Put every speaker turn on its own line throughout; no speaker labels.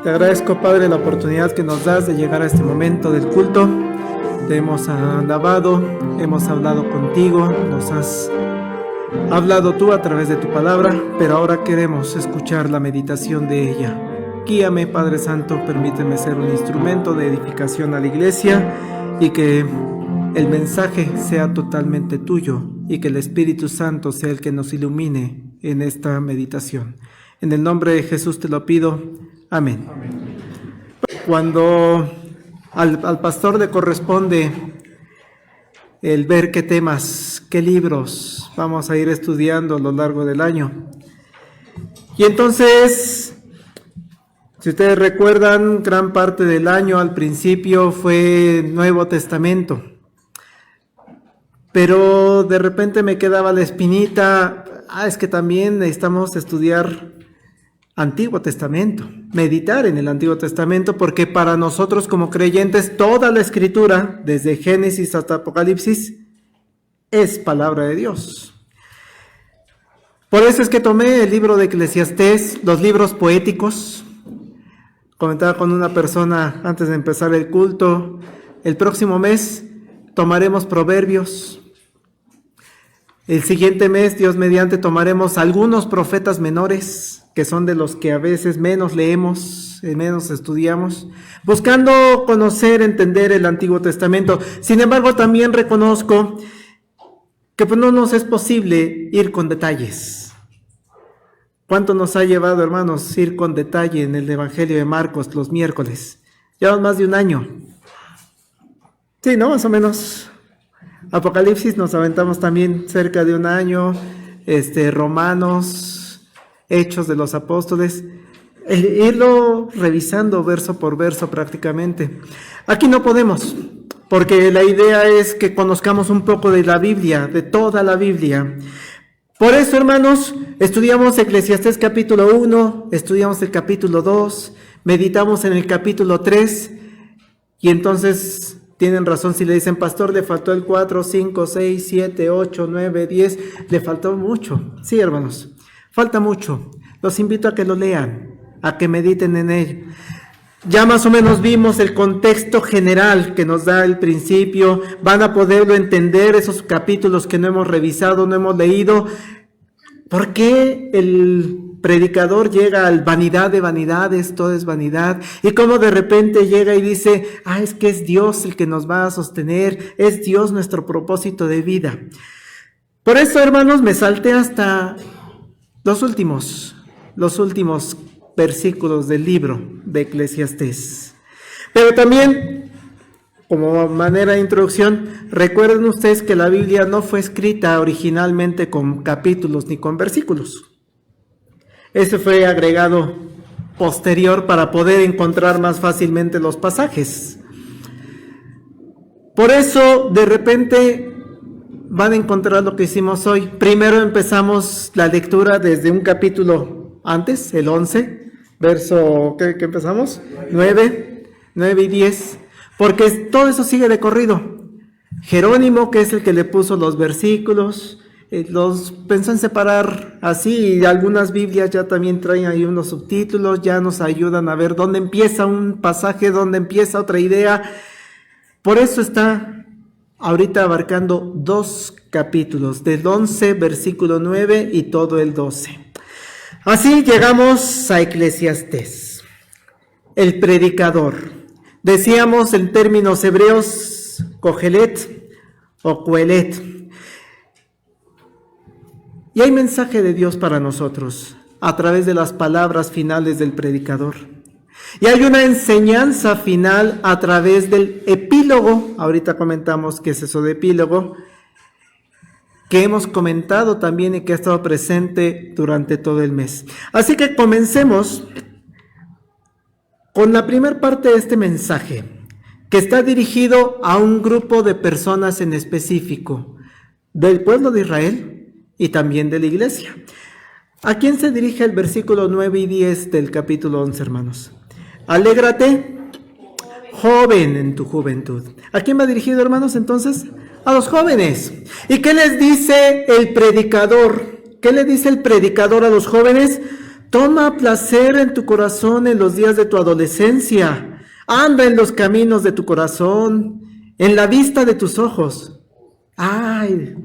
Te agradezco, Padre, la oportunidad que nos das de llegar a este momento del culto. Te hemos alabado, hemos hablado contigo, nos has hablado tú a través de tu palabra, pero ahora queremos escuchar la meditación de ella. Guíame, Padre Santo, permíteme ser un instrumento de edificación a la iglesia y que el mensaje sea totalmente tuyo y que el Espíritu Santo sea el que nos ilumine en esta meditación. En el nombre de Jesús te lo pido. Amén. Cuando al pastor le corresponde el ver qué temas, qué libros vamos a ir estudiando a lo largo del año. Y entonces, si ustedes recuerdan, gran parte del año al principio fue Nuevo Testamento. Pero de repente me quedaba la espinita, es que también necesitamos estudiar Antiguo Testamento, meditar en el Antiguo Testamento, porque para nosotros como creyentes toda la Escritura, desde Génesis hasta Apocalipsis, es palabra de Dios. Por eso es que tomé el libro de Eclesiastés, los libros poéticos. Comentaba con una persona antes de empezar el culto, el próximo mes tomaremos Proverbios. El siguiente mes, Dios mediante, tomaremos algunos profetas menores, que son de los que a veces menos leemos, menos estudiamos, buscando conocer, entender el Antiguo Testamento. Sin embargo, también reconozco que no nos es posible ir con detalles. ¿Cuánto nos ha llevado, hermanos, ir con detalle en el Evangelio de Marcos los miércoles? Llevamos más de un año. Sí, ¿no? Más o menos. Apocalipsis nos aventamos también cerca de un año, Romanos, Hechos de los Apóstoles, irlo revisando verso por verso prácticamente. Aquí no podemos, porque la idea es que conozcamos un poco de la Biblia, de toda la Biblia. Por eso, hermanos, estudiamos Eclesiastés capítulo 1, estudiamos el capítulo 2, meditamos en el capítulo 3, y entonces tienen razón si le dicen, pastor, le faltó el 4, 5, 6, 7, 8, 9, 10, le faltó mucho. Sí, hermanos, falta mucho. Los invito a que lo lean, a que mediten en ello. Ya más o menos vimos el contexto general que nos da el principio. Van a poderlo entender esos capítulos que no hemos revisado, no hemos leído. ¿Por qué el predicador llega al vanidad de vanidades, todo es vanidad? Y cómo de repente llega y dice, es que es Dios el que nos va a sostener, es Dios nuestro propósito de vida. Por eso, hermanos, me salté hasta los últimos versículos del libro de Eclesiastés. Pero también, como manera de introducción, recuerden ustedes que la Biblia no fue escrita originalmente con capítulos ni con versículos. Ese fue agregado posterior para poder encontrar más fácilmente los pasajes. Por eso, de repente, van a encontrar lo que hicimos hoy. Primero empezamos la lectura desde un capítulo antes, el 11, verso, ¿qué empezamos? 9 y 10, porque todo eso sigue de corrido. Jerónimo, que es el que le puso los versículos, los pensó en separar así, y algunas Biblias ya también traen ahí unos subtítulos, ya nos ayudan a ver dónde empieza un pasaje, dónde empieza otra idea. Por eso está ahorita abarcando 2 capítulos, del 11, versículo 9 y todo el 12. Así llegamos a Eclesiastés. el predicador. Decíamos en términos hebreos, Kohelet o Coelet. Y hay mensaje de Dios para nosotros a través de las palabras finales del predicador. Y hay una enseñanza final a través del epílogo. Ahorita comentamos qué es eso de epílogo, que hemos comentado también y que ha estado presente durante todo el mes. Así que comencemos con la primera parte de este mensaje, que está dirigido a un grupo de personas en específico, del pueblo de Israel y también de la iglesia. ¿A quién se dirige el versículo 9 y 10 del capítulo 11, hermanos? Alégrate, joven en tu juventud. ¿A quién va dirigido, hermanos, entonces? A los jóvenes. ¿Y qué les dice el predicador? ¿Qué le dice el predicador a los jóvenes? Toma placer en tu corazón en los días de tu adolescencia. Anda en los caminos de tu corazón, en la vista de tus ojos. Ay,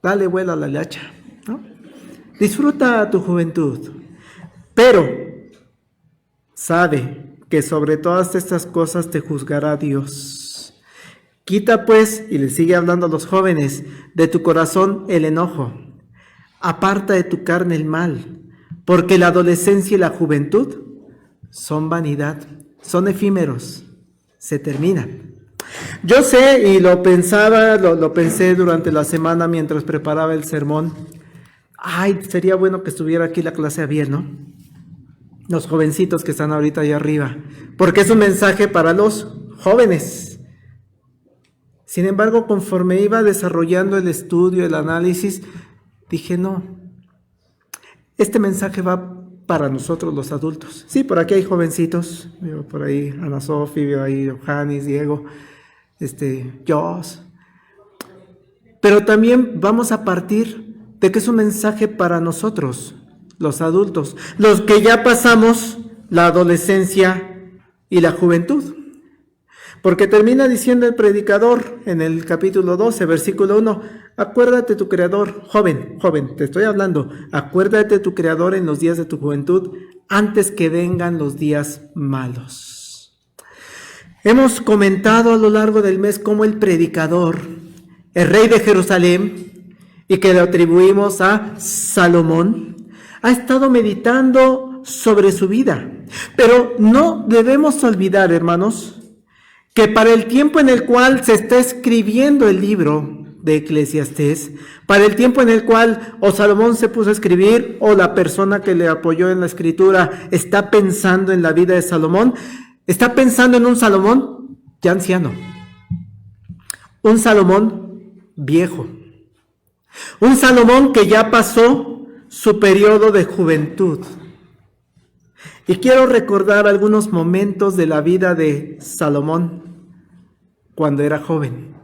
dale vuelo a la hilacha, ¿no? Disfruta tu juventud. Pero sabe que sobre todas estas cosas te juzgará Dios. Quita pues, y le sigue hablando a los jóvenes, de tu corazón el enojo. Aparta de tu carne el mal, porque la adolescencia y la juventud son vanidad, son efímeros, se terminan. Yo sé, y lo pensaba, lo pensé durante la semana mientras preparaba el sermón. Ay, sería bueno que estuviera aquí la clase Abiel, ¿no? Los jovencitos que están ahorita allá arriba, porque es un mensaje para los jóvenes. Sin embargo, conforme iba desarrollando el estudio, el análisis, dije, no, este mensaje va para nosotros los adultos. Sí, por aquí hay jovencitos, veo por ahí Ana Sofi, veo ahí Johannes, Diego, Jos. Pero también vamos a partir de que es un mensaje para nosotros, los adultos, los que ya pasamos la adolescencia y la juventud. Porque termina diciendo el predicador en el capítulo 12, versículo 1, acuérdate tu Creador, joven, te estoy hablando, acuérdate de tu Creador en los días de tu juventud, antes que vengan los días malos. Hemos comentado a lo largo del mes cómo el predicador, el rey de Jerusalén, y que le atribuimos a Salomón, ha estado meditando sobre su vida. Pero no debemos olvidar, hermanos, que para el tiempo en el cual se está escribiendo el libro de Eclesiastés, para el tiempo en el cual o Salomón se puso a escribir o la persona que le apoyó en la escritura está pensando en la vida de Salomón, está pensando en un Salomón ya anciano, un Salomón viejo, un Salomón que ya pasó su periodo de juventud. Y quiero recordar algunos momentos de la vida de Salomón cuando era joven.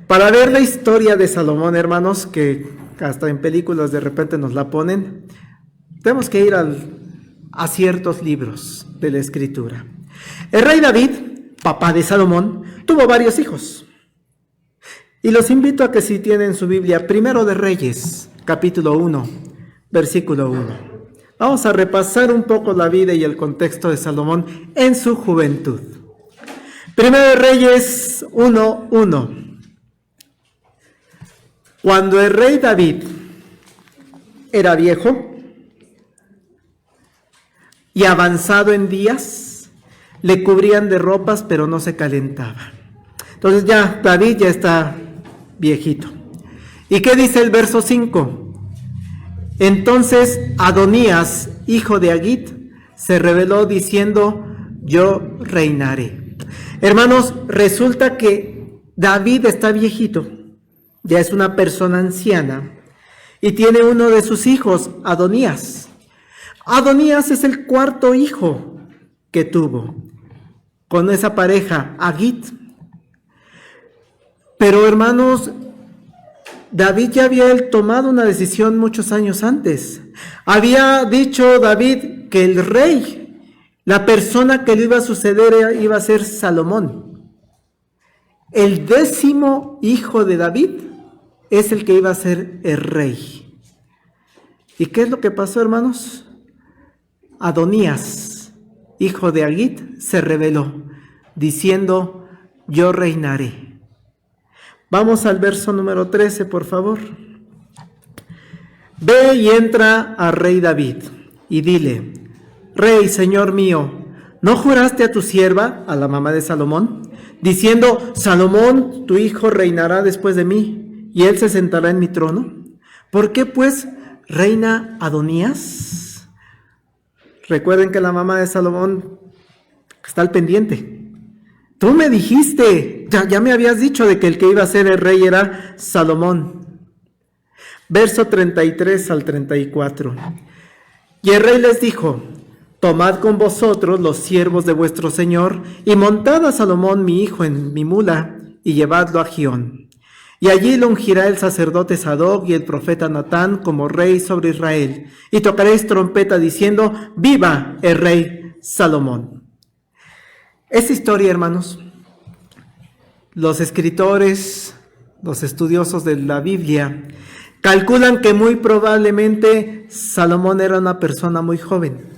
Para ver la historia de Salomón, hermanos, que hasta en películas de repente nos la ponen, tenemos que ir a ciertos libros de la Escritura. El rey David, papá de Salomón, tuvo varios hijos. Y los invito a que si tienen su Biblia, Primero de Reyes, capítulo 1, versículo 1. Vamos a repasar un poco la vida y el contexto de Salomón en su juventud. Primero de Reyes 1:1. Cuando el rey David era viejo y avanzado en días, le cubrían de ropas, pero no se calentaba. Entonces ya David ya está viejito. ¿Y qué dice el verso 5? Entonces Adonías, hijo de Agit, se rebeló diciendo, yo reinaré. Hermanos, resulta que David está viejito, ya es una persona anciana, y tiene uno de sus hijos, Adonías. Adonías es el cuarto hijo que tuvo con esa pareja, Agit. Pero hermanos, David ya había tomado una decisión muchos años antes. Había dicho David que el rey, la persona que le iba a suceder iba a ser Salomón. El 10º hijo de David es el que iba a ser el rey. ¿Y qué es lo que pasó, hermanos? Adonías hijo de Agit, se rebeló, diciendo: yo reinaré. Vamos al verso número 13, por favor. Ve y entra al rey David, y dile: Rey, señor mío, ¿no juraste a tu sierva, a la mamá de Salomón, diciendo: Salomón, tu hijo, reinará después de mí, y él se sentará en mi trono? ¿Por qué, pues, reina Adonías? Recuerden que la mamá de Salomón está al pendiente. Tú me dijiste, ya me habías dicho de que el que iba a ser el rey era Salomón. Verso 33 al 34. Y el rey les dijo: tomad con vosotros los siervos de vuestro señor, y montad a Salomón mi hijo en mi mula, y llevadlo a Gión. Y allí lo ungirá el sacerdote Sadoc y el profeta Natán como rey sobre Israel, y tocaréis trompeta diciendo: ¡viva el rey Salomón! Esta historia, hermanos, los escritores, los estudiosos de la Biblia, calculan que muy probablemente Salomón era una persona muy joven.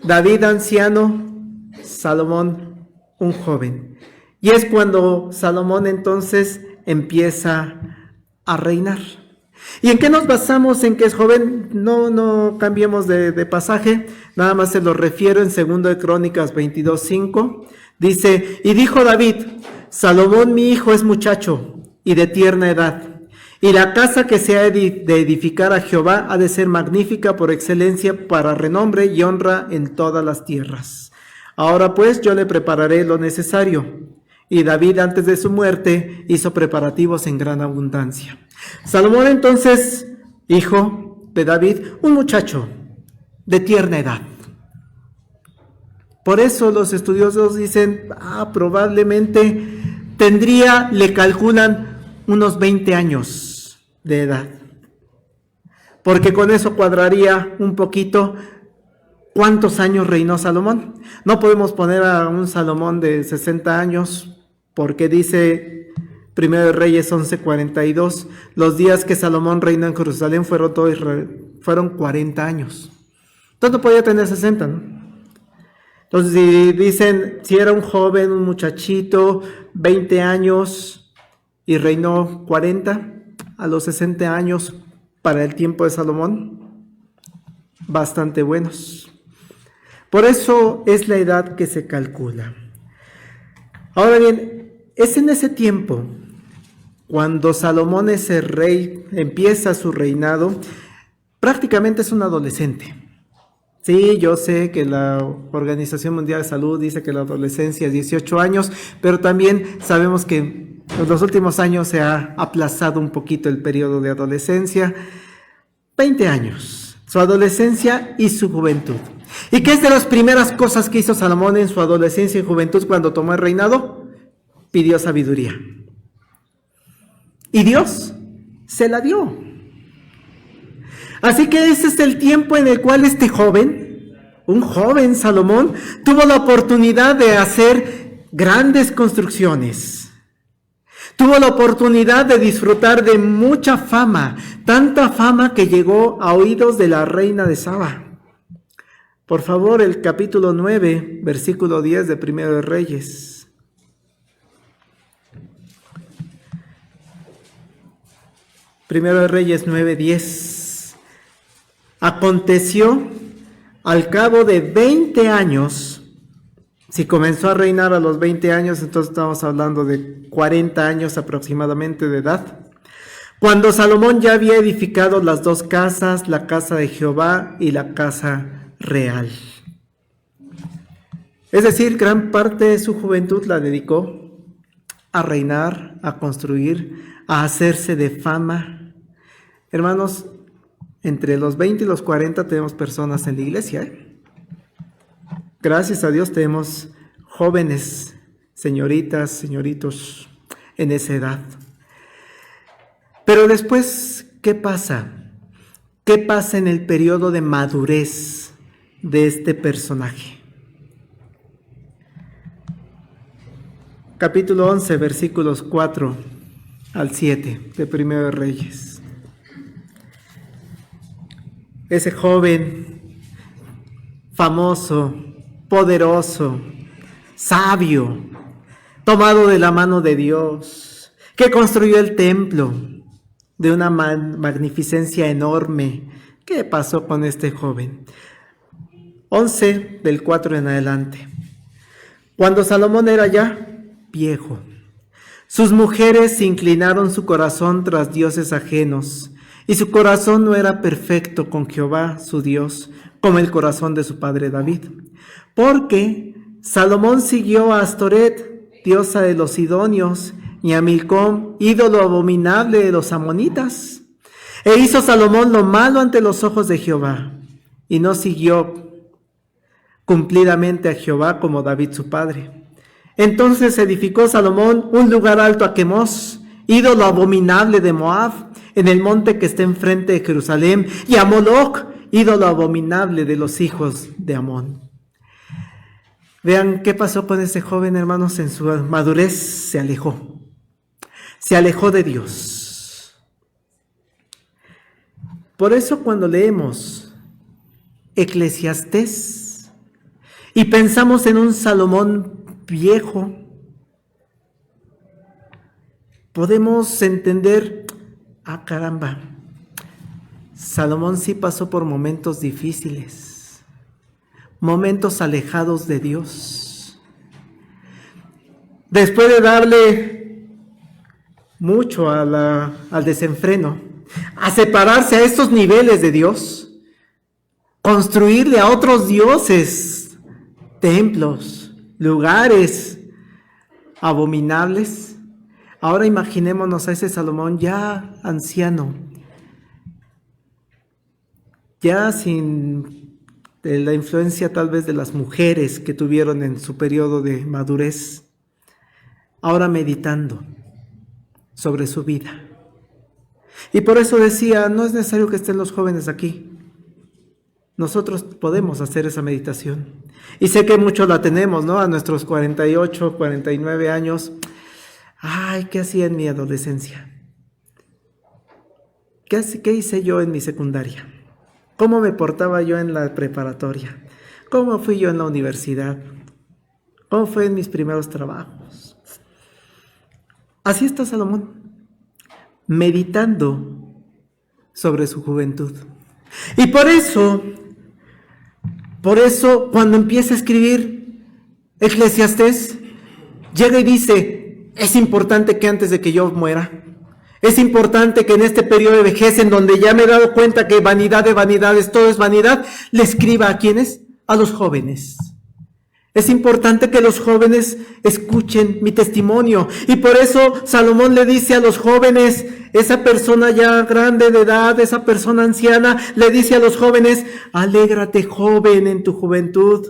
David anciano, Salomón un joven. Y es cuando Salomón entonces empieza a reinar. ¿Y en qué nos basamos en que es joven? No cambiemos de pasaje, nada más se lo refiero en 2 de Crónicas 22:5. Dice: y dijo David: Salomón mi hijo es muchacho y de tierna edad, y la casa que se ha de edificar a Jehová ha de ser magnífica por excelencia, para renombre y honra en todas las tierras. Ahora pues yo le prepararé lo necesario. Y David, antes de su muerte, hizo preparativos en gran abundancia. Salomón entonces, hijo de David, un muchacho de tierna edad. Por eso los estudiosos dicen: probablemente le calculan unos 20 años de edad. Porque con eso cuadraría un poquito cuántos años reinó Salomón. No podemos poner a un Salomón de 60 años, porque dice 1 de Reyes 11:42, los días que Salomón reinó en Jerusalén fueron 40 años. Entonces no podía tener 60, ¿no? Entonces, si dicen, si era un joven, un muchachito, 20 años y reinó 40, a los 60 años para el tiempo de Salomón, bastante buenos. Por eso es la edad que se calcula. Ahora bien, es en ese tiempo, cuando Salomón es el rey, empieza su reinado, prácticamente es un adolescente. Sí, yo sé que la Organización Mundial de Salud dice que la adolescencia es 18 años, pero también sabemos que en los últimos años se ha aplazado un poquito el periodo de adolescencia. 20 años, su adolescencia y su juventud. ¿Y qué es de las primeras cosas que hizo Salomón en su adolescencia y juventud cuando tomó el reinado? Pidió sabiduría. Y Dios se la dio. Así que ese es el tiempo en el cual este joven, un joven Salomón, tuvo la oportunidad de hacer grandes construcciones. Tuvo la oportunidad de disfrutar de mucha fama, tanta fama que llegó a oídos de la reina de Saba. Por favor, el capítulo 9, versículo 10 de 1 de Reyes. Primero de Reyes 9:10. Aconteció al cabo de 20 años, si comenzó a reinar a los 20 años, entonces estamos hablando de 40 años aproximadamente de edad, cuando Salomón ya había edificado las dos casas, la casa de Jehová y la casa real. Es decir, gran parte de su juventud la dedicó a reinar, a construir, a hacerse de fama. Hermanos, entre los 20 y los 40 tenemos personas en la iglesia. Gracias a Dios tenemos jóvenes, señoritas, señoritos en esa edad. Pero después, ¿qué pasa? ¿Qué pasa en el periodo de madurez de este personaje? Capítulo 11, versículos 4 al 7 de 1 de Reyes. Ese joven famoso, poderoso, sabio, tomado de la mano de Dios, que construyó el templo de una magnificencia enorme. ¿Qué pasó con este joven? 11 del 4 en adelante. Cuando Salomón era ya viejo, sus mujeres inclinaron su corazón tras dioses ajenos, y su corazón no era perfecto con Jehová, su Dios, como el corazón de su padre David. Porque Salomón siguió a Astoret, diosa de los sidonios, y a Milcom, ídolo abominable de los amonitas. E hizo Salomón lo malo ante los ojos de Jehová, y no siguió cumplidamente a Jehová como David su padre. Entonces edificó Salomón un lugar alto a Quemos, ídolo abominable de Moab, en el monte que está enfrente de Jerusalén, y a Moloc, ídolo abominable de los hijos de Amón. Vean qué pasó con ese joven, hermanos. En su madurez se alejó de Dios. Por eso cuando leemos Eclesiastés y pensamos en un Salomón viejo, podemos entender, caramba, Salomón sí pasó por momentos difíciles, momentos alejados de Dios. Después de darle mucho al desenfreno, a separarse a estos niveles de Dios, construirle a otros dioses, templos, lugares abominables. Ahora imaginémonos a ese Salomón ya anciano, ya sin la influencia tal vez de las mujeres que tuvieron en su periodo de madurez, ahora meditando sobre su vida. Y por eso decía, no es necesario que estén los jóvenes aquí. Nosotros podemos hacer esa meditación. Y sé que muchos la tenemos, ¿no? A nuestros 48, 49 años. Ay, ¿qué hacía en mi adolescencia? ¿Qué hice yo en mi secundaria? ¿Cómo me portaba yo en la preparatoria? ¿Cómo fui yo en la universidad? ¿Cómo fue en mis primeros trabajos? Así está Salomón, meditando sobre su juventud. Y por eso, cuando empieza a escribir Eclesiastés, llega y dice, es importante que antes de que yo muera, es importante que en este periodo de vejez, en donde ya me he dado cuenta que vanidad de vanidades, todo es vanidad, le escriba ¿a quiénes? A los jóvenes. Es importante que los jóvenes escuchen mi testimonio. Y por eso Salomón le dice a los jóvenes, esa persona ya grande de edad, esa persona anciana, le dice a los jóvenes, alégrate joven en tu juventud.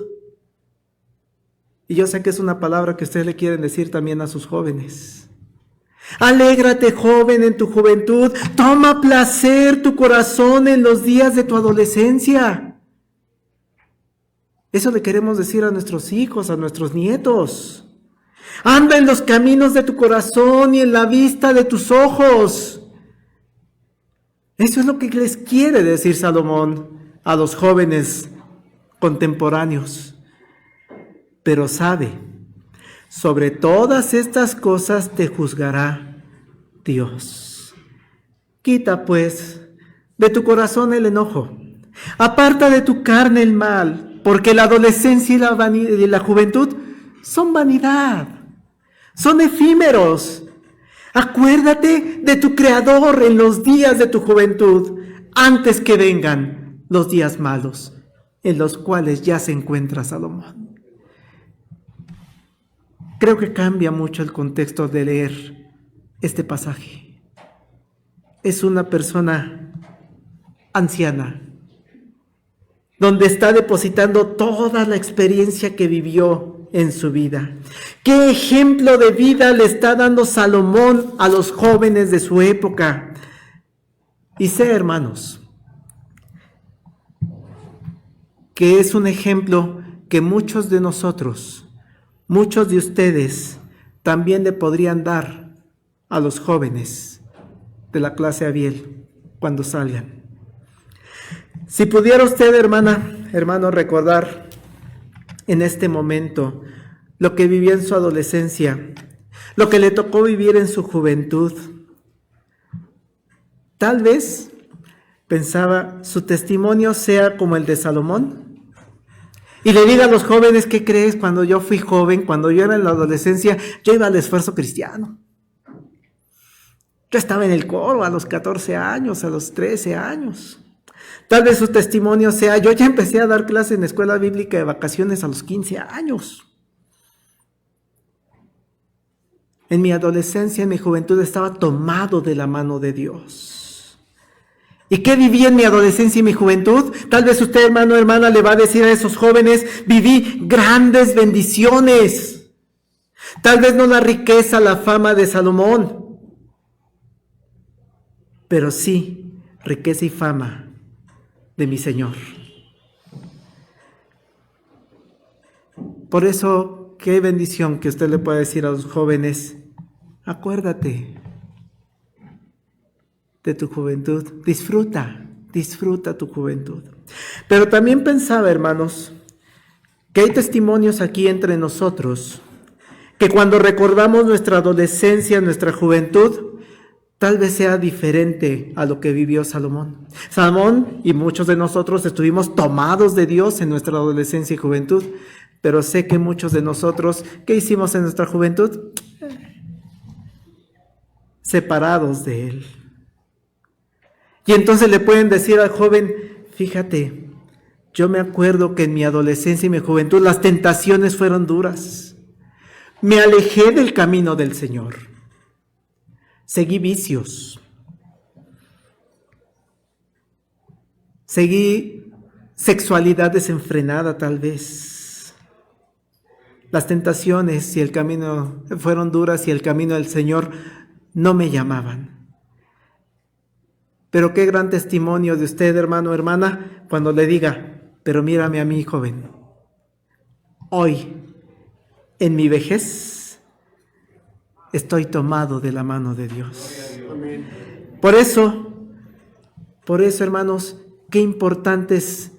Y yo sé que es una palabra que ustedes le quieren decir también a sus jóvenes. Alégrate joven en tu juventud, toma placer tu corazón en los días de tu adolescencia. Eso le queremos decir a nuestros hijos, a nuestros nietos. Anda en los caminos de tu corazón y en la vista de tus ojos. Eso es lo que les quiere decir Salomón a los jóvenes contemporáneos. Pero sabe, sobre todas estas cosas te juzgará Dios. Quita pues de tu corazón el enojo. Aparta de tu carne el mal. Porque la adolescencia y la juventud son vanidad, son efímeros. Acuérdate de tu Creador en los días de tu juventud, antes que vengan los días malos, en los cuales ya se encuentra Salomón. Creo que cambia mucho el contexto de leer este pasaje. Es una persona anciana, donde está depositando toda la experiencia que vivió en su vida. ¿Qué ejemplo de vida le está dando Salomón a los jóvenes de su época? Y sé, hermanos, que es un ejemplo que muchos de nosotros, muchos de ustedes, también le podrían dar a los jóvenes de la clase Abiel cuando salgan. Si pudiera usted, hermana, hermano, recordar en este momento lo que vivió en su adolescencia, lo que le tocó vivir en su juventud. Tal vez, pensaba, su testimonio sea como el de Salomón. Y le diga a los jóvenes, ¿qué crees? Cuando yo fui joven, cuando yo era en la adolescencia, yo iba al esfuerzo cristiano. Yo estaba en el coro a los 14 años, a los 13 años. Tal vez su testimonio sea, yo ya empecé a dar clases en la escuela bíblica de vacaciones a los 15 años. En mi adolescencia, en mi juventud, estaba tomado de la mano de Dios. ¿Y qué viví en mi adolescencia y mi juventud? Tal vez usted, hermano o hermana, le va a decir a esos jóvenes, viví grandes bendiciones. Tal vez no la riqueza, la fama de Salomón, pero sí riqueza y fama de mi Señor. Por eso, qué bendición que usted le pueda decir a los jóvenes, acuérdate de tu juventud, disfruta tu juventud. Pero también pensaba, hermanos, que hay testimonios aquí entre nosotros, que cuando recordamos nuestra adolescencia, nuestra juventud, tal vez sea diferente a lo que vivió Salomón. Salomón y muchos de nosotros estuvimos tomados de Dios en nuestra adolescencia y juventud, pero sé que muchos de nosotros, ¿qué hicimos en nuestra juventud? Separados de Él. Y entonces le pueden decir al joven, fíjate, yo me acuerdo que en mi adolescencia y mi juventud las tentaciones fueron duras. Me alejé del camino del Señor. Seguí vicios. Seguí sexualidad desenfrenada tal vez. Las tentaciones y el camino fueron duras y el camino del Señor no me llamaban. Pero qué gran testimonio de usted, hermano o hermana, cuando le diga, pero mírame a mí, joven. Hoy, en mi vejez, estoy tomado de la mano de Dios. Por eso, hermanos, qué importante es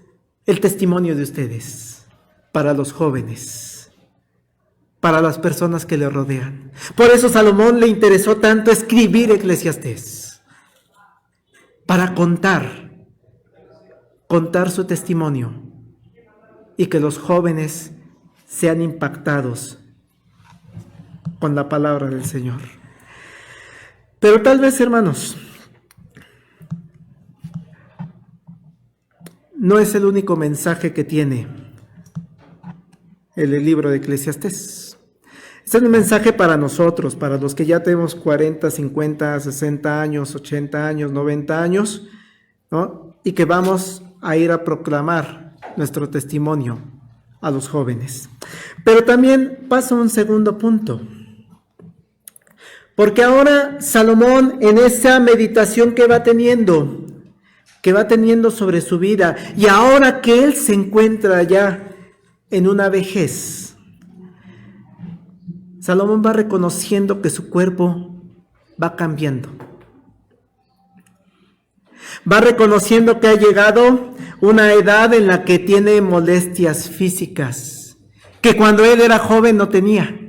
el testimonio de ustedes para los jóvenes, para las personas que le rodean. Por eso Salomón le interesó tanto escribir Eclesiastés, para contar su testimonio y que los jóvenes sean impactados con la palabra del Señor. Pero tal vez, hermanos, no es el único mensaje que tiene el libro de Eclesiastés. Este es un mensaje para nosotros, para los que ya tenemos 40, 50, 60 años, 80 años, 90 años, ¿no? Y que vamos a ir a proclamar nuestro testimonio a los jóvenes. Pero también pasa un segundo punto. Porque ahora Salomón, en esa meditación que va teniendo sobre su vida, y ahora que él se encuentra ya en una vejez, Salomón va reconociendo que su cuerpo va cambiando. Va reconociendo que ha llegado una edad en la que tiene molestias físicas, que cuando él era joven no tenía.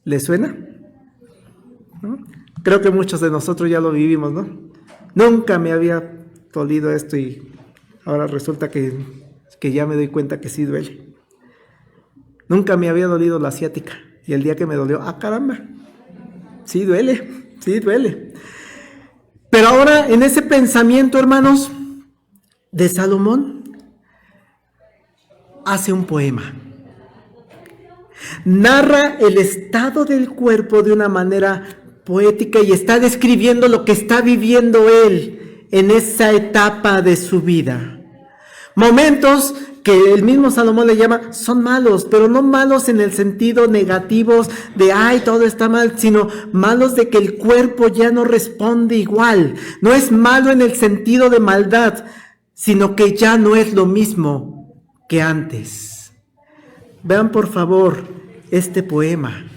¿Le suena? ¿No? Creo que muchos de nosotros ya lo vivimos, ¿no? Nunca me había dolido esto y ahora resulta que ya me doy cuenta que sí duele. Nunca me había dolido la ciática. Y el día que me dolió, caramba, sí duele. Pero ahora en ese pensamiento, hermanos, de Salomón, hace un poema. Narra el estado del cuerpo de una manera poética y está describiendo lo que está viviendo él en esa etapa de su vida. Momentos que el mismo Salomón le llama, son malos, pero no malos en el sentido negativo de, todo está mal, sino malos de que el cuerpo ya no responde igual. No es malo en el sentido de maldad, sino que ya no es lo mismo que antes. Vean por favor este poema.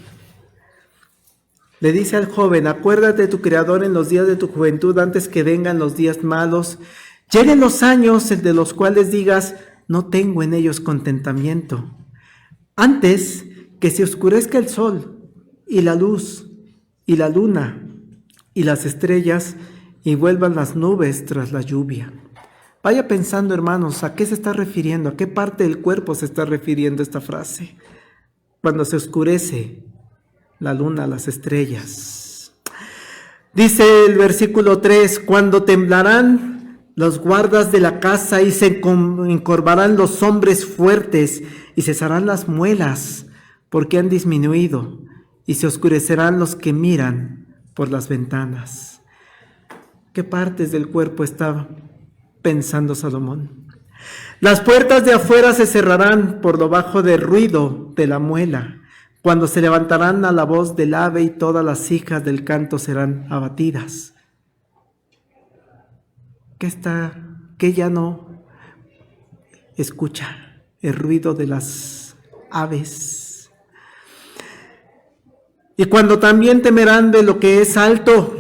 Le dice al joven, acuérdate de tu Creador en los días de tu juventud, antes que vengan los días malos, lleguen los años de los cuales digas, no tengo en ellos contentamiento. Antes que se oscurezca el sol y la luz y la luna y las estrellas y vuelvan las nubes tras la lluvia. Vaya pensando, hermanos, ¿a qué se está refiriendo? ¿A qué parte del cuerpo se está refiriendo esta frase? Cuando se oscurece la luna, las estrellas. Dice el versículo 3, cuando temblarán los guardas de la casa y se encorvarán los hombres fuertes y cesarán las muelas porque han disminuido y se oscurecerán los que miran por las ventanas. ¿Qué partes del cuerpo está pensando Salomón? Las puertas de afuera se cerrarán por lo bajo del ruido de la muela, cuando se levantarán a la voz del ave y todas las hijas del canto serán abatidas. ¿Qué ya no escucha? El ruido de las aves. Y cuando también temerán de lo que es alto,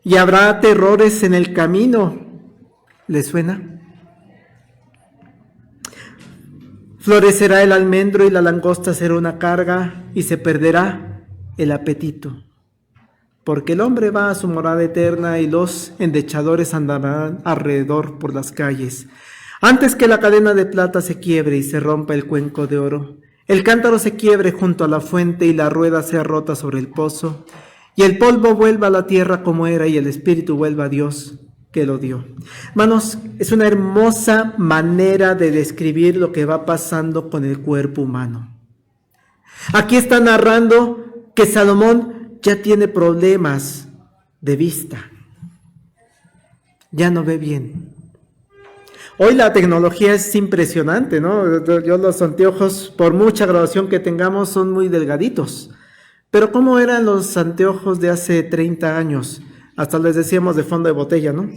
y habrá terrores en el camino. ¿Le suena? Florecerá el almendro y la langosta será una carga y se perderá el apetito. Porque el hombre va a su morada eterna y los endechadores andarán alrededor por las calles. Antes que la cadena de plata se quiebre y se rompa el cuenco de oro, el cántaro se quiebre junto a la fuente y la rueda sea rota sobre el pozo, y el polvo vuelva a la tierra como era y el espíritu vuelva a Dios que lo dio. Hermanos, es una hermosa manera de describir lo que va pasando con el cuerpo humano. Aquí está narrando que Salomón ya tiene problemas de vista. Ya no ve bien. Hoy la tecnología es impresionante, ¿no? Yo los anteojos, por mucha graduación que tengamos, son muy delgaditos. Pero ¿cómo eran los anteojos de hace 30 años? Hasta les decíamos de fondo de botella, ¿no?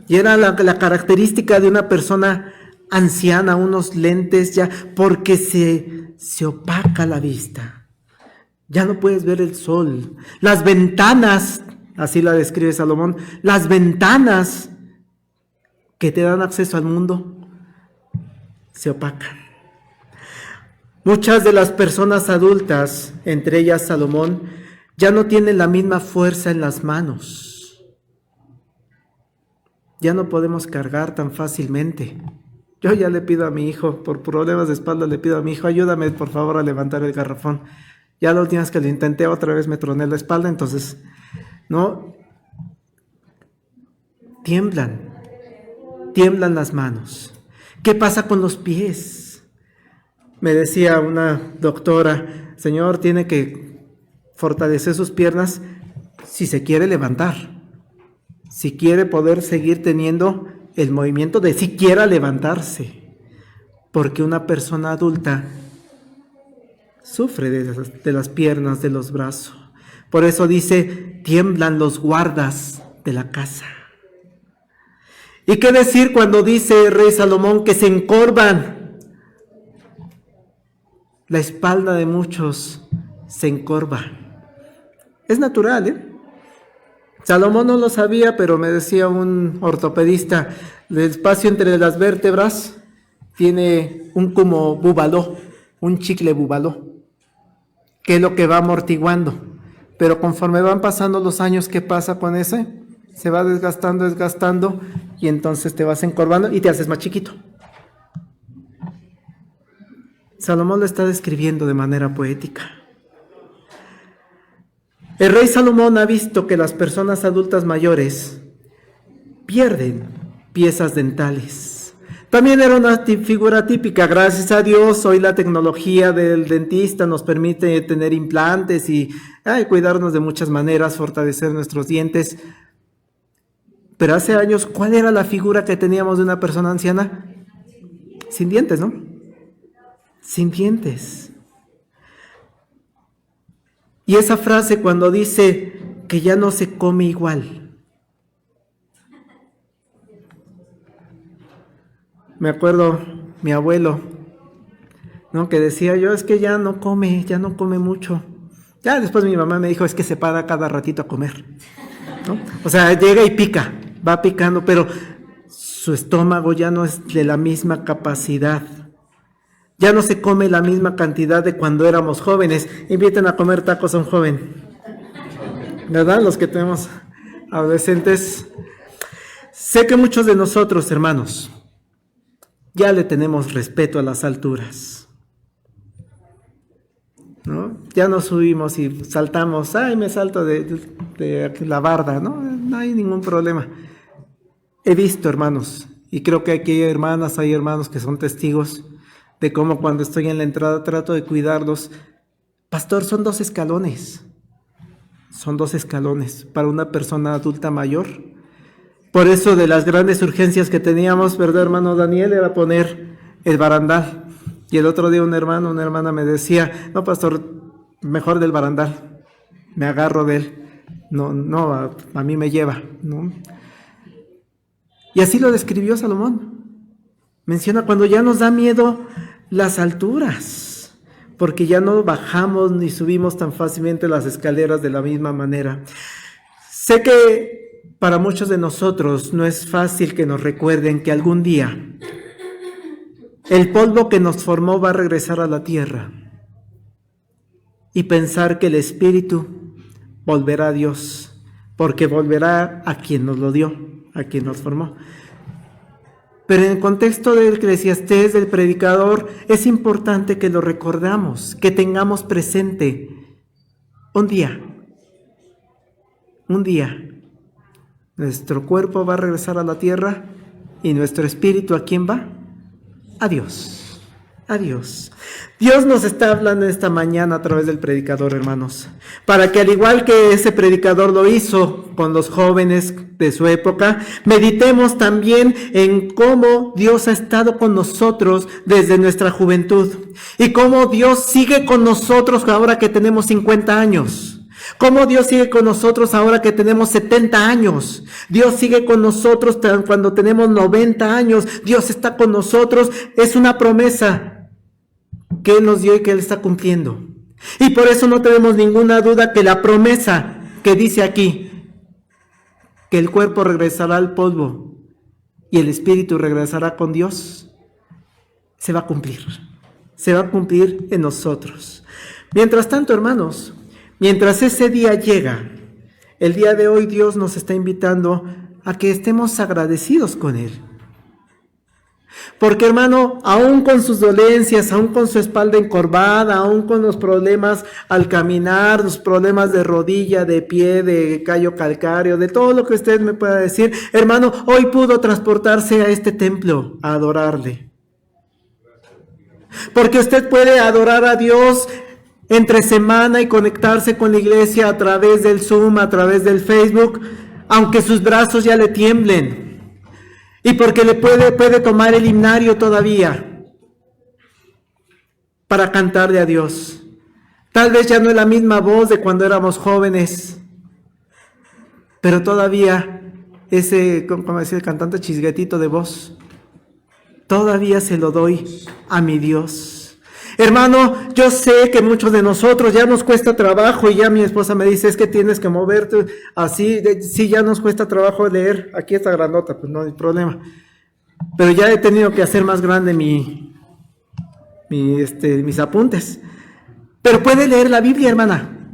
Y era la característica de una persona anciana, unos lentes ya, porque se opaca la vista. Ya no puedes ver el sol. Las ventanas, así la describe Salomón, las ventanas que te dan acceso al mundo se opacan. Muchas de las personas adultas, entre ellas Salomón, ya no tienen la misma fuerza en las manos. Ya no podemos cargar tan fácilmente. Yo ya le pido a mi hijo, por problemas de espalda, le pido a mi hijo, ayúdame por favor a levantar el garrafón. Ya la última vez que lo intenté, otra vez me troné la espalda, entonces, ¿no? Tiemblan las manos. ¿Qué pasa con los pies? Me decía una doctora, señor, tiene que fortalecer sus piernas si se quiere levantar, si quiere poder seguir teniendo el movimiento de siquiera levantarse, porque una persona adulta sufre de las piernas, de los brazos. Por eso dice, tiemblan los guardas de la casa. ¿Y qué decir cuando dice el rey Salomón que se encorvan? La espalda de muchos se encorva. Es natural, ¿eh? Salomón no lo sabía, pero me decía un ortopedista, el espacio entre las vértebras tiene un como bubaló, un chicle bubaló, que es lo que va amortiguando. Pero conforme van pasando los años, ¿qué pasa con ese? Se va desgastando, y entonces te vas encorvando y te haces más chiquito. Salomón lo está describiendo de manera poética. El rey Salomón ha visto que las personas adultas mayores pierden piezas dentales. También era una figura típica. Gracias a Dios, hoy la tecnología del dentista nos permite tener implantes y cuidarnos de muchas maneras, fortalecer nuestros dientes. Pero hace años, ¿cuál era la figura que teníamos de una persona anciana? Sin dientes, ¿no? Sin dientes. Y esa frase cuando dice que ya no se come igual. Me acuerdo mi abuelo, ¿no? Que decía yo, es que ya no come mucho. Ya después mi mamá me dijo, es que se para cada ratito a comer, ¿no? O sea, llega y pica, va picando, pero su estómago ya no es de la misma capacidad. Ya no se come la misma cantidad de cuando éramos jóvenes. Inviten a comer tacos a un joven, ¿verdad? Los que tenemos adolescentes. Sé que muchos de nosotros, hermanos, ya le tenemos respeto a las alturas, ¿no? Ya nos subimos y saltamos. Ay, me salto de la barda, ¿no? No hay ningún problema. He visto, hermanos, y creo que aquí hay hermanas, hay hermanos que son testigos de cómo cuando estoy en la entrada trato de cuidarlos. Pastor, son 2 escalones. Son 2 escalones para una persona adulta mayor. Por eso de las grandes urgencias que teníamos, ¿verdad, hermano Daniel? Era poner el barandal. Y el otro día una hermana me decía, no, pastor, mejor del barandal. Me agarro de él. No, a mí me lleva, ¿no? Y así lo describió Salomón. Menciona cuando ya nos da miedo las alturas, porque ya no bajamos ni subimos tan fácilmente las escaleras de la misma manera. Sé que para muchos de nosotros no es fácil que nos recuerden que algún día el polvo que nos formó va a regresar a la tierra y pensar que el espíritu volverá a Dios, porque volverá a quien nos lo dio, a quien nos formó. Pero en el contexto del Eclesiastés, del predicador, es importante que lo recordamos, que tengamos presente un día, nuestro cuerpo va a regresar a la tierra y nuestro espíritu, ¿a quién va? A Dios, a Dios. Dios nos está hablando esta mañana a través del predicador, hermanos, para que al igual que ese predicador lo hizo con los jóvenes de su época, meditemos también en cómo Dios ha estado con nosotros desde nuestra juventud y cómo Dios sigue con nosotros ahora que tenemos 50 años. Cómo Dios sigue con nosotros ahora que tenemos 70 años. Dios sigue con nosotros cuando tenemos 90 años. Dios está con nosotros. Es una promesa que Él nos dio y que Él está cumpliendo. Y por eso no tenemos ninguna duda que la promesa que dice aquí, que el cuerpo regresará al polvo y el espíritu regresará con Dios, se va a cumplir. Se va a cumplir en nosotros. Mientras tanto, hermanos, mientras ese día llega, el día de hoy Dios nos está invitando a que estemos agradecidos con Él. Porque, hermano, aún con sus dolencias, aún con su espalda encorvada, aún con los problemas al caminar, los problemas de rodilla, de pie, de callo calcáreo, de todo lo que usted me pueda decir, hermano, hoy pudo transportarse a este templo a adorarle. Porque usted puede adorar a Dios entre semana y conectarse con la iglesia a través del Zoom, a través del Facebook, aunque sus brazos ya le tiemblen. Y porque le puede tomar el himnario todavía para cantarle a Dios. Tal vez ya no es la misma voz de cuando éramos jóvenes, pero todavía ese, como decía el cantante, chisguetito de voz, todavía se lo doy a mi Dios. Hermano, yo sé que muchos de nosotros ya nos cuesta trabajo y ya mi esposa me dice, es que tienes que moverte así, sí, ya nos cuesta trabajo leer, aquí está grandota, pues no hay problema. Pero ya he tenido que hacer más grande mis apuntes. Pero puede leer la Biblia, hermana.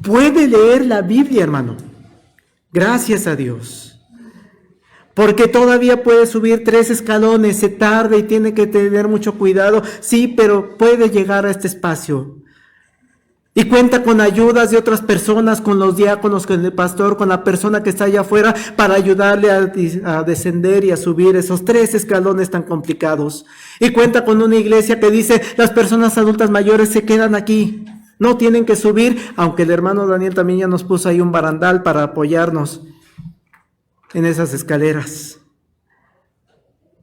Puede leer la Biblia, hermano. Gracias a Dios. Porque todavía puede subir 3 escalones, se tarda y tiene que tener mucho cuidado. Sí, pero puede llegar a este espacio. Y cuenta con ayudas de otras personas, con los diáconos, con el pastor, con la persona que está allá afuera, para ayudarle a descender y a subir esos 3 escalones tan complicados. Y cuenta con una iglesia que dice, las personas adultas mayores se quedan aquí. No tienen que subir, aunque el hermano Daniel también ya nos puso ahí un barandal para apoyarnos en esas escaleras.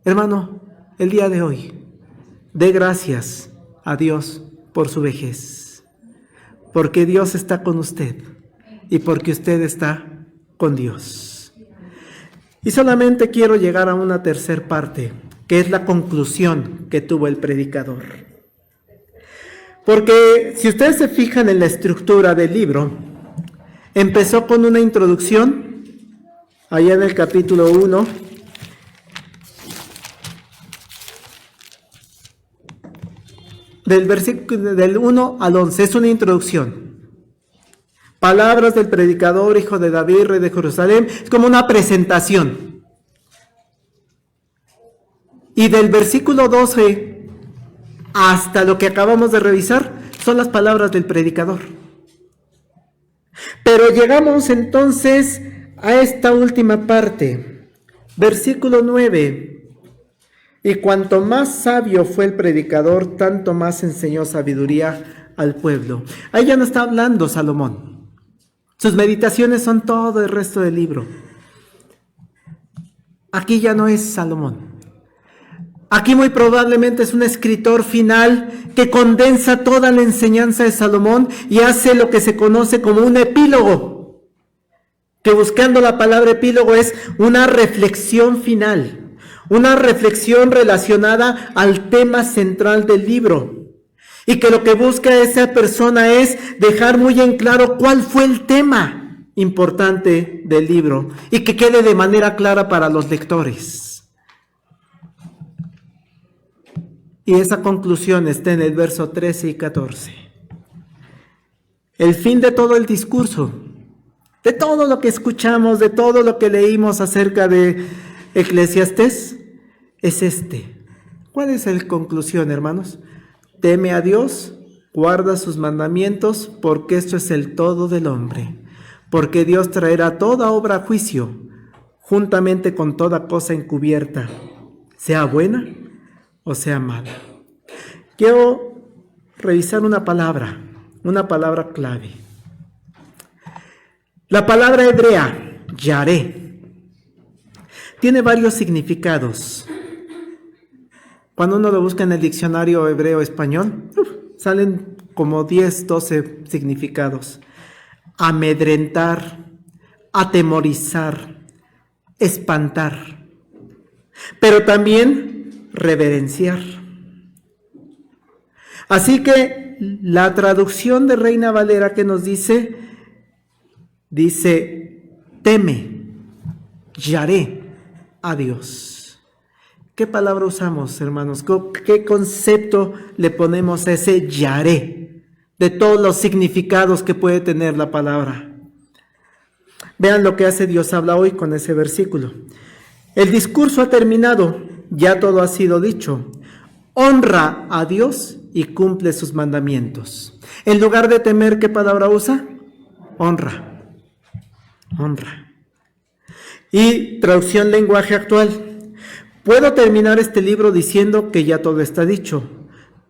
Hermano, el día de hoy, dé gracias a Dios por su vejez, porque Dios está con usted y porque usted está con Dios. Y solamente quiero llegar a una tercera parte, que es la conclusión que tuvo el predicador. Porque si ustedes se fijan en la estructura del libro, empezó con una introducción, allá en el capítulo 1, del versículo del 1 al 11, es una introducción. Palabras del predicador, hijo de David, rey de Jerusalén, es como una presentación. Y del versículo 12 hasta lo que acabamos de revisar son las palabras del predicador. Pero llegamos entonces a esta última parte, versículo 9. Y cuanto más sabio fue el predicador, tanto más enseñó sabiduría al pueblo. Ahí ya no está hablando Salomón. Sus meditaciones son todo el resto del libro. Aquí ya no es Salomón. Aquí muy probablemente es un escritor final que condensa toda la enseñanza de Salomón y hace lo que se conoce como un epílogo, que buscando la palabra epílogo es una reflexión final, una reflexión relacionada al tema central del libro, y que lo que busca esa persona es dejar muy en claro cuál fue el tema importante del libro y que quede de manera clara para los lectores. Y esa conclusión está en el verso 13 y 14. El fin de todo el discurso, de todo lo que escuchamos, de todo lo que leímos acerca de Eclesiastés, es este. ¿Cuál es la conclusión, hermanos? Teme a Dios, guarda sus mandamientos, porque esto es el todo del hombre. Porque Dios traerá toda obra a juicio, juntamente con toda cosa encubierta, sea buena o sea mala. Quiero revisar una palabra clave. La palabra hebrea, yaré, tiene varios significados. Cuando uno lo busca en el diccionario hebreo-español, salen como 10, 12 significados. Amedrentar, atemorizar, espantar, pero también reverenciar. Así que la traducción de Reina Valera que nos dice, teme, yaré a Dios. ¿Qué palabra usamos, hermanos? ¿Qué concepto le ponemos a ese yaré? De todos los significados que puede tener la palabra. Vean lo que hace Dios habla hoy con ese versículo. El discurso ha terminado, ya todo ha sido dicho. Honra a Dios y cumple sus mandamientos. En lugar de temer, ¿qué palabra usa? Honra. Honra. Y traducción lenguaje actual. Puedo terminar este libro diciendo que ya todo está dicho.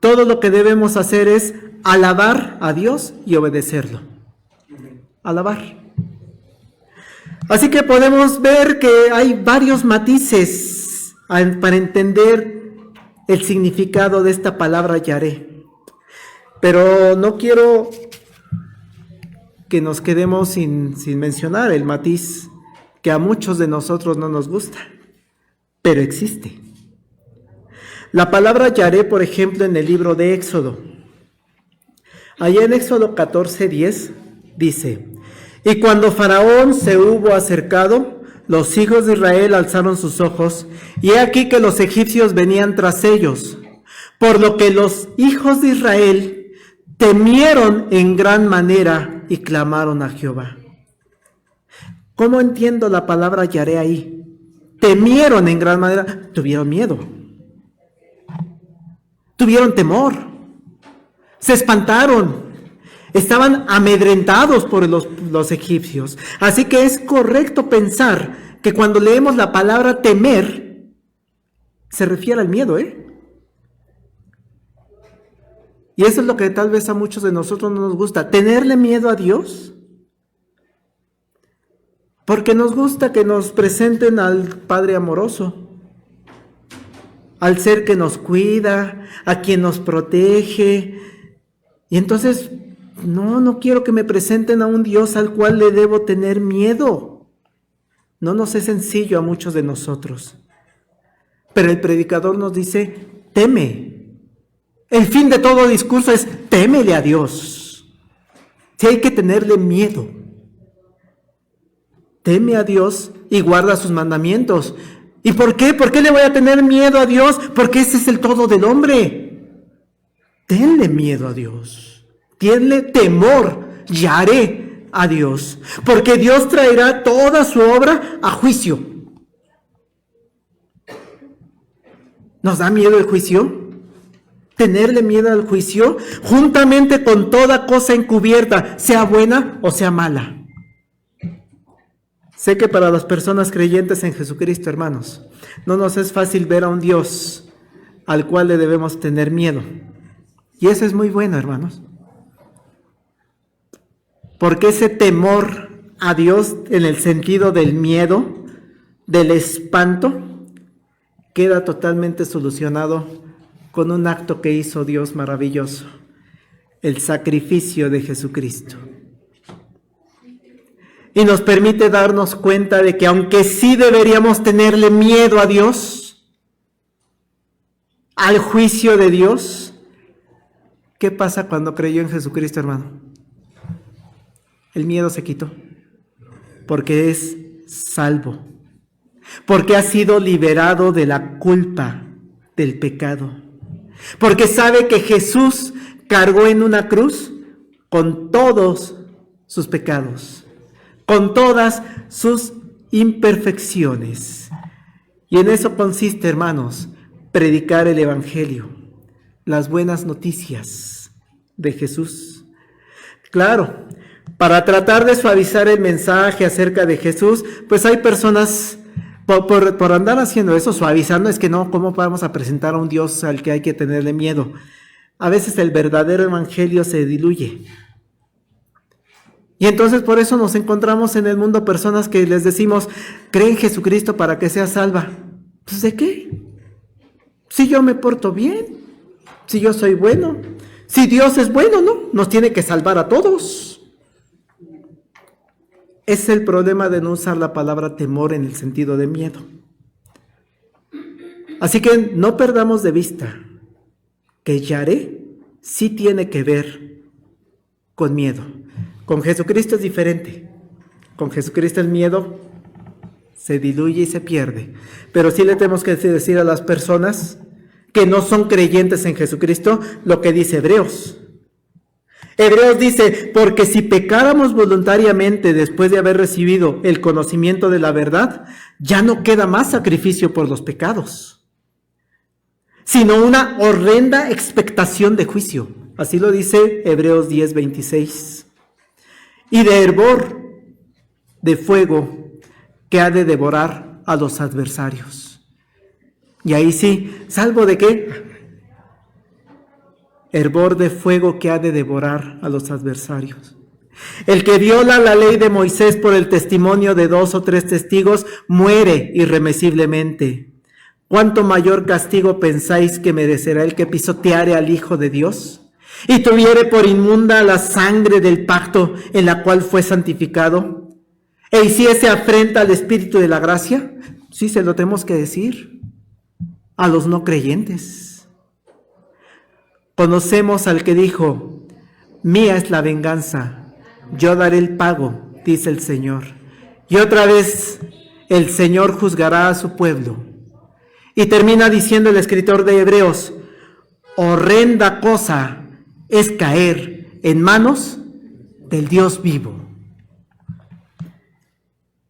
Todo lo que debemos hacer es alabar a Dios y obedecerlo. Alabar. Así que podemos ver que hay varios matices para entender el significado de esta palabra yaré. Pero no quiero que nos quedemos sin mencionar el matiz que a muchos de nosotros no nos gusta, pero existe. La palabra yaré, por ejemplo, en el libro de Éxodo. Allá en Éxodo 14:10 dice: y cuando Faraón se hubo acercado, los hijos de Israel alzaron sus ojos, y he aquí que los egipcios venían tras ellos, por lo que los hijos de Israel temieron en gran manera y clamaron a Jehová. ¿Cómo entiendo la palabra yaré ahí? Temieron en gran manera, tuvieron miedo, tuvieron temor, se espantaron. Estaban amedrentados por los egipcios. Así que es correcto pensar que cuando leemos la palabra temer, se refiere al miedo, Y eso es lo que tal vez a muchos de nosotros no nos gusta. ¿Tenerle miedo a Dios? Porque nos gusta que nos presenten al Padre amoroso, al ser que nos cuida, a quien nos protege. Y entonces, no quiero que me presenten a un Dios al cual le debo tener miedo. No nos es sencillo a muchos de nosotros. Pero el predicador nos dice, teme. El fin de todo discurso es, témele a Dios. Si hay que tenerle miedo. Teme a Dios y guarda sus mandamientos. ¿Y por qué? ¿Por qué le voy a tener miedo a Dios? Porque ese es el todo del hombre. tenle miedo a Dios, tenle temor, yaré a Dios, porque Dios traerá toda su obra a juicio. ¿Nos da miedo el juicio? Tenerle miedo al juicio, juntamente con toda cosa encubierta, sea buena o sea mala. Sé que para las personas creyentes en Jesucristo, hermanos, no nos es fácil ver a un Dios al cual le debemos tener miedo. Y eso es muy bueno, hermanos. Porque ese temor a Dios en el sentido del miedo, del espanto, queda totalmente solucionado con un acto que hizo Dios maravilloso, el sacrificio de Jesucristo. Y nos permite darnos cuenta de que aunque sí deberíamos tenerle miedo a Dios, al juicio de Dios, ¿qué pasa cuando creyó en Jesucristo, hermano? El miedo se quitó, porque es salvo, porque ha sido liberado de la culpa del pecado, porque sabe que Jesús cargó en una cruz con todos sus pecados, con todas sus imperfecciones. Y en eso consiste, hermanos, predicar el Evangelio, las buenas noticias de Jesús. Claro, para tratar de suavizar el mensaje acerca de Jesús, pues hay personas, por andar haciendo eso, suavizando, es que no, ¿cómo vamos a presentar a un Dios al que hay que tenerle miedo? A veces el verdadero Evangelio se diluye. Y entonces por eso nos encontramos en el mundo personas que les decimos, cree en Jesucristo para que seas salva. Pues ¿de qué? Si yo me porto bien, si yo soy bueno, si Dios es bueno, ¿no? Nos tiene que salvar a todos. Es el problema de no usar la palabra temor en el sentido de miedo. Así que no perdamos de vista que Yaré sí tiene que ver con miedo. Con Jesucristo es diferente. Con Jesucristo el miedo se diluye y se pierde. Pero sí le tenemos que decir a las personas que no son creyentes en Jesucristo lo que dice Hebreos. Hebreos dice, porque si pecáramos voluntariamente después de haber recibido el conocimiento de la verdad, ya no queda más sacrificio por los pecados, sino una horrenda expectación de juicio. Así lo dice Hebreos 10:26. Y de hervor de fuego que ha de devorar a los adversarios. Y ahí sí, ¿salvo de qué? Hervor de fuego que ha de devorar a los adversarios. El que viola la ley de Moisés por el testimonio de 2 o 3 testigos muere irremisiblemente. ¿Cuánto mayor castigo pensáis que merecerá el que pisoteare al Hijo de Dios y tuviere por inmunda la sangre del pacto en la cual fue santificado, e hiciese afrenta al Espíritu de la gracia? Sí, se lo tenemos que decir a los no creyentes. Conocemos al que dijo, mía es la venganza, yo daré el pago, dice el Señor. Y otra vez el Señor juzgará a su pueblo. Y termina diciendo el escritor de Hebreos, horrenda cosa es caer en manos del Dios vivo.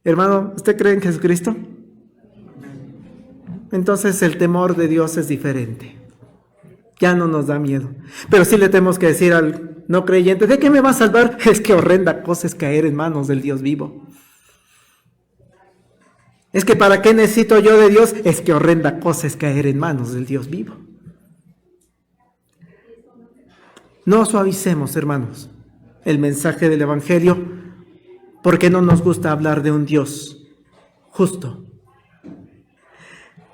Hermano, ¿usted cree en Jesucristo? Entonces el temor de Dios es diferente. Ya no nos da miedo. Pero sí le tenemos que decir al no creyente, ¿de qué me va a salvar? Es que horrenda cosa es caer en manos del Dios vivo. Es que ¿para qué necesito yo de Dios? Es que horrenda cosa es caer en manos del Dios vivo. No suavicemos, hermanos, el mensaje del Evangelio, porque no nos gusta hablar de un Dios justo.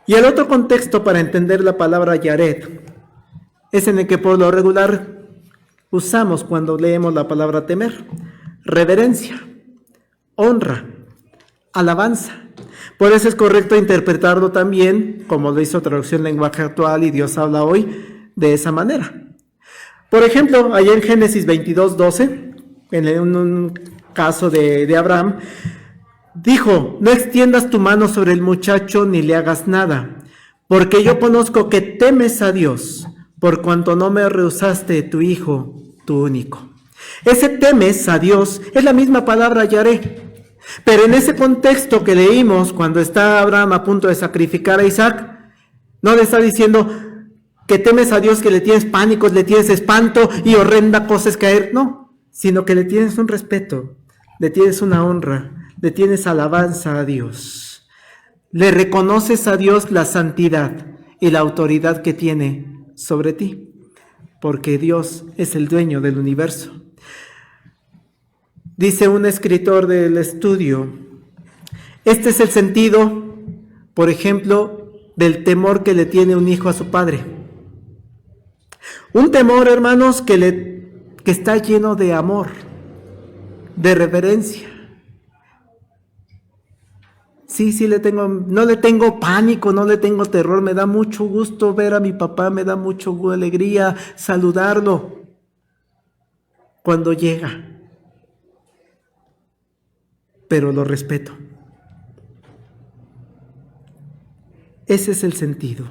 Y el otro contexto para entender la palabra Yared es en el que por lo regular usamos cuando leemos la palabra temer: reverencia, honra, alabanza. Por eso es correcto interpretarlo también, como lo hizo Traducción Lenguaje Actual y Dios Habla Hoy, de esa manera. Por ejemplo, allá en Génesis 22:12, en un caso de Abraham, dijo, no extiendas tu mano sobre el muchacho ni le hagas nada, porque yo conozco que temes a Dios, por cuanto no me rehusaste tu Hijo, tu único. Ese temes a Dios es la misma palabra yaré. Pero en ese contexto que leímos, cuando está Abraham a punto de sacrificar a Isaac, no le está diciendo que temes a Dios, que le tienes pánicos, le tienes espanto y horrenda cosa es caer. No, sino que le tienes un respeto, le tienes una honra, le tienes alabanza a Dios. Le reconoces a Dios la santidad y la autoridad que tiene sobre ti, porque Dios es el dueño del universo. Dice un escritor del estudio, este es el sentido, por ejemplo, del temor que le tiene un hijo a su padre. Un temor, hermanos, que está lleno de amor, de reverencia. Sí, no le tengo pánico, no le tengo terror, me da mucho gusto ver a mi papá, me da mucha alegría saludarlo cuando llega. Pero lo respeto. Ese es el sentido.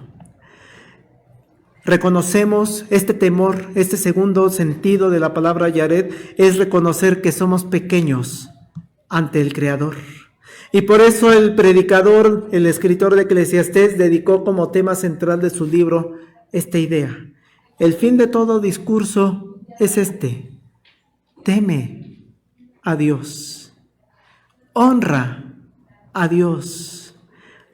Reconocemos este temor, este segundo sentido de la palabra Yared, es reconocer que somos pequeños ante el Creador. Y por eso el predicador, el escritor de Eclesiastés, dedicó como tema central de su libro esta idea. El fin de todo discurso es este: teme a Dios. Honra a Dios,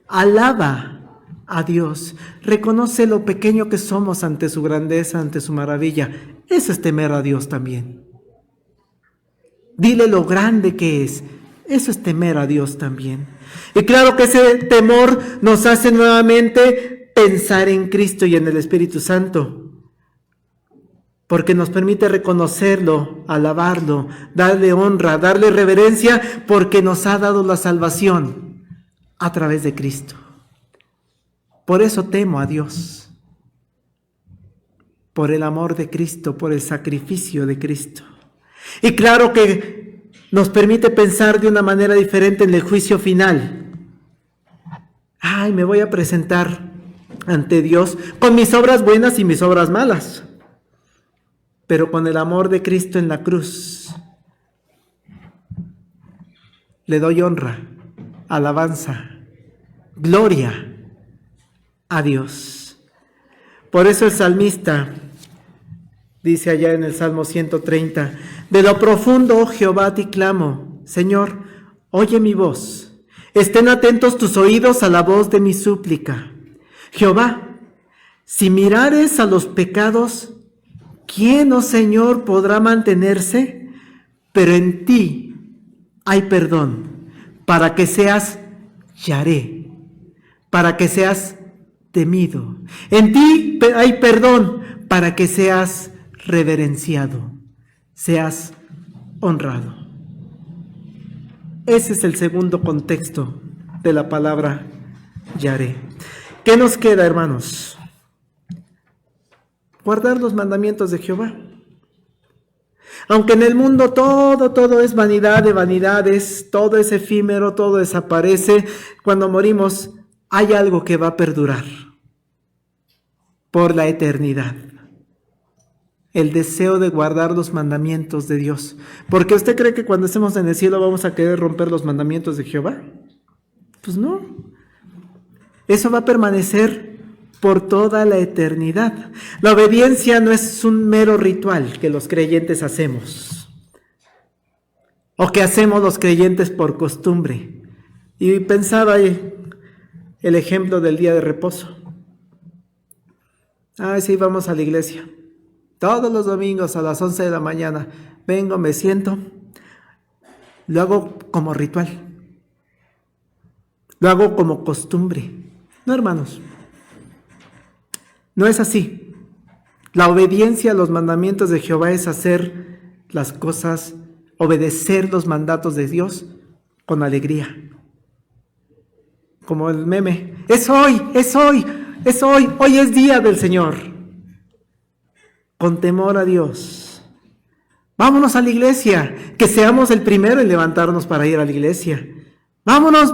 alaba a Dios, reconoce lo pequeño que somos ante su grandeza, ante su maravilla. Eso es temer a Dios también. Dile lo grande que es. Eso es temer a Dios también. Y claro que ese temor nos hace nuevamente pensar en Cristo y en el Espíritu Santo, porque nos permite reconocerlo, alabarlo, darle honra, darle reverencia, porque nos ha dado la salvación a través de Cristo. Por eso temo a Dios, por el amor de Cristo, por el sacrificio de Cristo. Y claro que nos permite pensar de una manera diferente en el juicio final. Ay, me voy a presentar ante Dios con mis obras buenas y mis obras malas, pero con el amor de Cristo en la cruz. Le doy honra, alabanza, gloria a Dios. Por eso el salmista dice allá en el Salmo 130, de lo profundo, oh Jehová, a ti clamo, Señor, oye mi voz, estén atentos tus oídos a la voz de mi súplica. Jehová, si mirares a los pecados, ¿quién, oh Señor, podrá mantenerse? Pero en ti hay perdón, para que seas yaré, para que seas temido. En ti hay perdón, para que seas reverenciado, seas honrado. Ese es el segundo contexto de la palabra yaré. ¿Qué nos queda, hermanos? Guardar los mandamientos de Jehová. Aunque en el mundo todo es vanidad de vanidades, todo es efímero, todo desaparece, cuando morimos hay algo que va a perdurar por la eternidad. El deseo de guardar los mandamientos de Dios. ¿Porque usted cree que cuando estemos en el cielo vamos a querer romper los mandamientos de Jehová? Pues no. Eso va a permanecer por toda la eternidad. La obediencia no es un mero ritual que los creyentes hacemos, o que hacemos los creyentes por costumbre. Y pensaba el ejemplo del día de reposo. Sí, vamos a la iglesia. Todos los domingos a las 11 de la mañana vengo, me siento, lo hago como ritual, lo hago como costumbre. No, hermanos, no es así. La obediencia a los mandamientos de Jehová es hacer las cosas, obedecer los mandatos de Dios con alegría. Como el meme, hoy es día del Señor. Con temor a Dios. Vámonos a la iglesia, que seamos el primero en levantarnos para ir a la iglesia. Vámonos.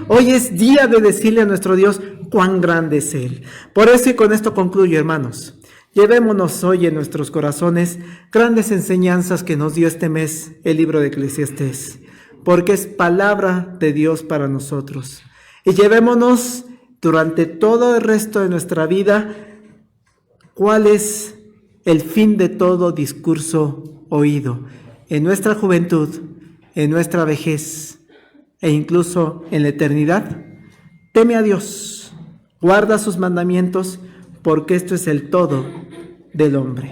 Hoy es día de decirle a nuestro Dios cuán grande es Él. Por eso, y con esto concluyo, hermanos, Llevémonos hoy en nuestros corazones grandes enseñanzas que nos dio este mes el libro de Eclesiastés, porque es palabra de Dios para nosotros. Y llevémonos durante todo el resto de nuestra vida cuál es el fin de todo discurso oído en nuestra juventud, en nuestra vejez e incluso en la eternidad. Teme a Dios, guarda sus mandamientos, porque esto es el todo del hombre.